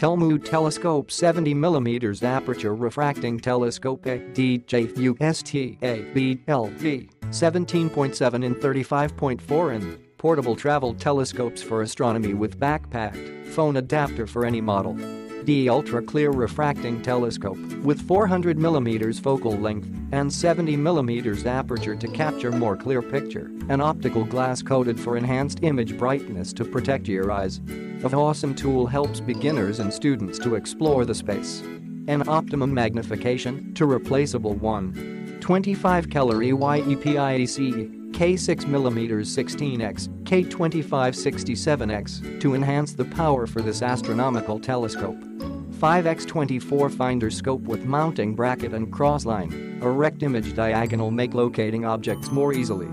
TELMU Telescope 70mm Aperture Refracting Telescope DJUSTABLV 17.7In-35.4In. Portable travel telescopes for astronomy with backpacked phone adapter for any model. D ultra-clear refracting telescope with 400mm focal length and 70mm aperture to capture more clear picture. An optical glass coated for enhanced image brightness to protect your eyes. An awesome tool helps beginners and students to explore the space. An optimum magnification to replaceable 1.25 Keller eyepiece K6mm 16x, K2567x to enhance the power for this astronomical telescope. 5x24 finder scope with mounting bracket and crossline, erect-image diagonal make locating objects more easily.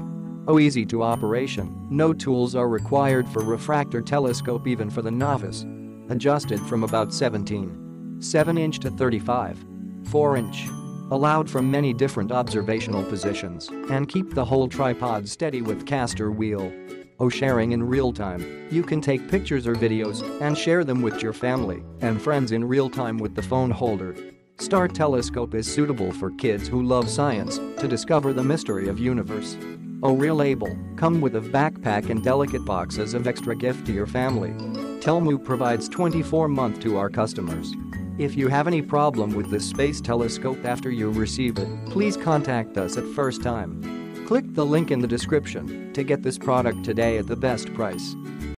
Easy to operation, no tools are required for refractor telescope even for the novice. Adjusted from about 17.7 to 35.4. Allowed from many different observational positions and keep the whole tripod steady with castor wheel. Sharing in real time, you can take pictures or videos and share them with your family and friends in real time with the phone holder. Star telescope is suitable for kids who love science to discover the mystery of universe. Relatable, come with a backpack and delicate boxes of extra gift to your family. TELMU provides 24-month to our customers. If you have any problem with this space telescope after you receive it, please contact us at first time. Click the link in the description to get this product today at the best price.